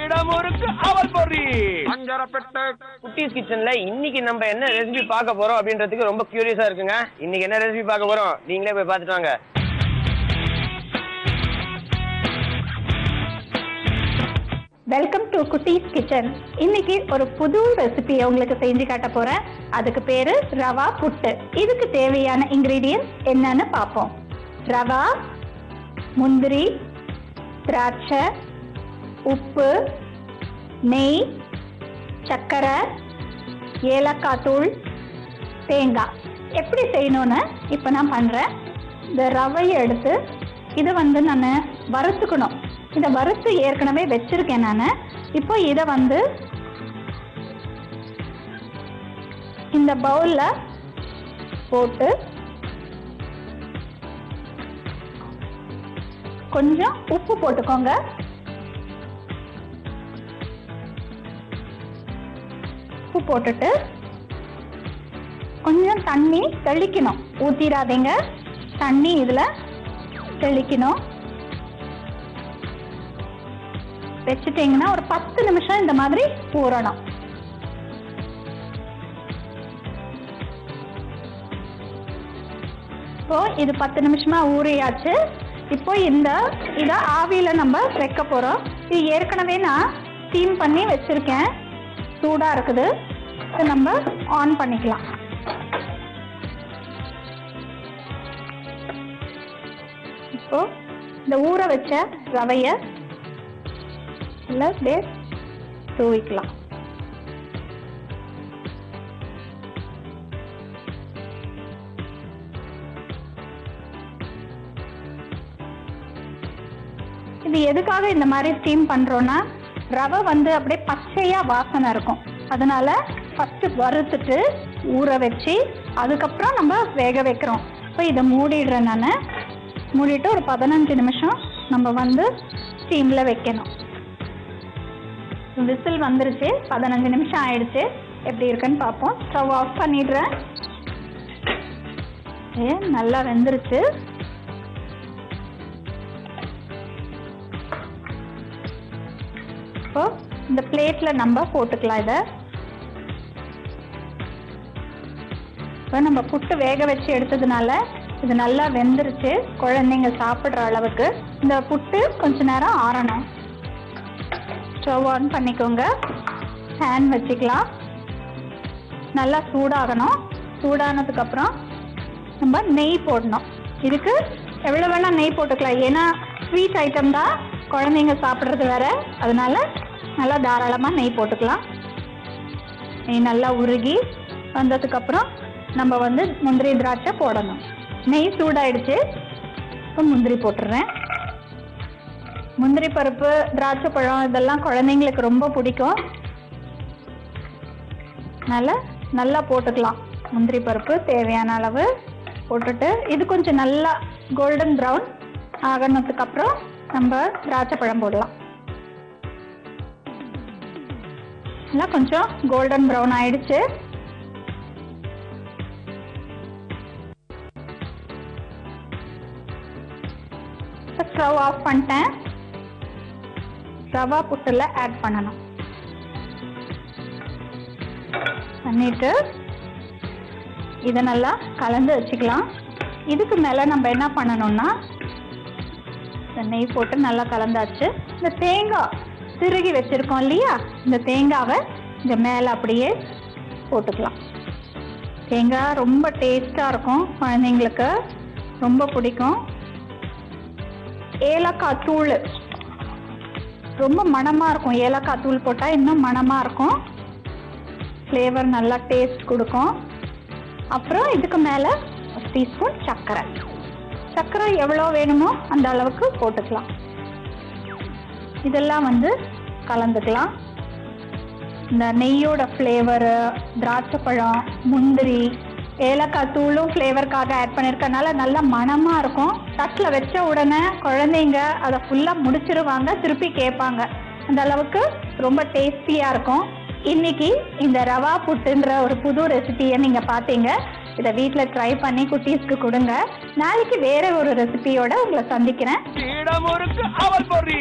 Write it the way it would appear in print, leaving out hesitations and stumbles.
இடமுருக்கு அவல் பொரி அஞ்சரப்பெட்டை குட்டீஸ் கிச்சன்ல இன்னைக்கு நம்ம என்ன ரெசிபி பார்க்க போறோம் அப்படின்றதுக்கு ரொம்ப கியூரியஸா இருக்குங்க. இன்னைக்கு என்ன ரெசிபி பார்க்க போறோம் நீங்களே போய் பார்த்துட்டு வாங்க. வெல்கம் டு குட்டீஸ் கிச்சன். இன்னைக்கு ஒரு புது ரெசிபியை உங்களுக்கு செஞ்சு காட்ட போறேன். அதுக்கு பேரு ரவா புட்டு. இதுக்கு தேவையான இன்கிரீடியன்ட்ஸ் என்னன்னு பார்ப்போம். ரவா, முந்திரி, திராட்சை, உப்பு, நெய், சர்க்கரை, ஏலக்காய் தூள், தேங்காய். எப்படி செய்யணும்னு இப்போ நான் பண்ணுறேன். இந்த ரவையை எடுத்து இதை நான் வறுத்துக்கணும். இதை வறுத்து ஏற்கனவே வச்சிருக்கேன் நான். இப்போ இதை இந்த பவுலில் போட்டு கொஞ்சம் உப்பு போட்டுக்கோங்க. உப்பு போட்டுட்டு கொஞ்சம் தண்ணி தெளிக்கணும். ஊற்றிடாதீங்க, தண்ணி இதில் தெளிக்கணும். வச்சுட்டீங்கன்னா ஒரு 10 நிமிஷம் இந்த மாதிரி ஊறணும். இப்போ இது 10 நிமிஷமா ஊறியாச்சு. இப்போ இதை ஆவியில நம்ம வைக்க போறோம். இது ஏற்கனவே நான் ஸ்டீம் பண்ணி வச்சிருக்கேன். சூடா இருக்குது. இதை நம்ம ஆன் பண்ணிக்கலாம். இப்போ இந்த ஊற வச்ச ரவைய தூவிக்கலாம். இது எதுக்காக இந்த மாதிரி ஸ்டீம் பண்றோம்னா, ரவை அப்படியே பச்சையா வாசனை இருக்கும். அதனால ஃபர்ஸ்ட் வறுத்துட்டு ஊற வச்சு அதுக்கப்புறம் நம்ம வேக வைக்கிறோம். இப்போ இதை மூடிடுறேன் நான். மூடிட்டு ஒரு 15 நிமிஷம் நம்ம ஸ்டீம்ல வைக்கணும். விசில் வந்துருச்சு. 15 நிமிஷம் ஆயிடுச்சு. எப்படி இருக்குன்னு பார்ப்போம். ஸ்டவ் ஆஃப் பண்ணிடுறேன். நல்லா வெந்துருச்சு. இப்போ இந்த பிளேட்ல நம்ம போட்டுக்கலாம். இதை இப்போ நம்ம புட்டு வேக வச்சு எடுத்ததுனால இது நல்லா வெந்துருச்சு. குழந்தைங்க சாப்பிட்ற அளவுக்கு. இந்த புட்டு கொஞ்ச நேரம் ஆறணும். ஸ்டவ் ஆன் பண்ணிக்கோங்க. ஃபேன் வச்சுக்கலாம். நல்லா சூடாகணும். சூடானதுக்கப்புறம் நம்ம நெய் போடணும். இதுக்கு எவ்வளோ வேணால் நெய் போட்டுக்கலாம். ஏன்னா ஸ்வீட் ஐட்டம் தான், குழந்தைங்க சாப்பிட்றது வேற. அதனால நல்லா தாராளமாக நெய் போட்டுக்கலாம். நெய் நல்லா உருகி வந்ததுக்கப்புறம் நம்ம முந்திரி திராட்சை போடணும். நெய் சூடாயிடுச்சு. இப்போ முந்திரி போட்டுடுறேன். முந்திரி பருப்பு, திராட்சை பழம் இதெல்லாம் குழந்தைங்களுக்கு ரொம்ப பிடிக்கும். நல்லா போட்டுக்கலாம். முந்திரி பருப்பு தேவையான அளவு போட்டுட்டு இது கொஞ்சம் நல்லா கோல்டன் ப்ரௌன் ஆகணுத்துக்கு அப்புறம் நம்ம திராட்சை பழம் போடலாம். நல்லா கொஞ்சம் கோல்டன் ப்ரௌன் ஆயிடுச்சு. ஸ்டவ் ஆஃப் பண்ணிட்டேன். ரவா புட்டுல ஆட் பண்ணணும். பண்ணிட்டு இதை நல்லா கலந்து வச்சுக்கலாம். இதுக்கு மேல நம்ம என்ன பண்ணணும்னா, நெய் போட்டு நல்லா கலந்தாச்சு. இந்த தேங்காய் திருகி வச்சிருக்கோம் இல்லையா, இந்த தேங்காவை இந்த மேல அப்படியே போட்டுக்கலாம். தேங்காய் ரொம்ப டேஸ்டா இருக்கும். குழந்தைங்களுக்கு ரொம்ப பிடிக்கும். ஏலக்காய் தூள் ரொம்ப மணமா இருக்கும். ஏலக்காய் தூள் போட்டால் இன்னும் மணமா இருக்கும். ஃப்ளேவர் நல்லா டேஸ்ட் கொடுக்கும். அப்புறம் இதுக்கு மேலே ஒரு டீஸ்பூன் சர்க்கரை. சர்க்கரை எவ்வளோ வேணுமோ அந்த அளவுக்கு போட்டுக்கலாம். இதெல்லாம் கலந்துக்கலாம். இந்த நெய்யோட ஃப்ளேவரு, திராட்சை பழம், முந்திரி, ஏலக்காய் தூளும் ஃப்ளேவருக்காக ஆட் பண்ணியிருக்கனால நல்லா மணமாக இருக்கும். தட்டில் வச்ச உடனே குழந்தைங்க அதை ஃபுல்லாக முடிச்சிருவாங்க, திருப்பி கேட்பாங்க. அந்த அளவுக்கு ரொம்ப டேஸ்டியாக இருக்கும். இன்னைக்கு இந்த ரவா புட்டுன்ற ஒரு புது ரெசிபியை நீங்கள் பார்த்தீங்க. இதை வீட்டில் ட்ரை பண்ணி குட்டீஸ்க்கு கொடுங்க. நாளைக்கு வேற ஒரு ரெசிபியோட உங்களை சந்திக்கிறேன். இடமுருக்கு அவல் பொரி.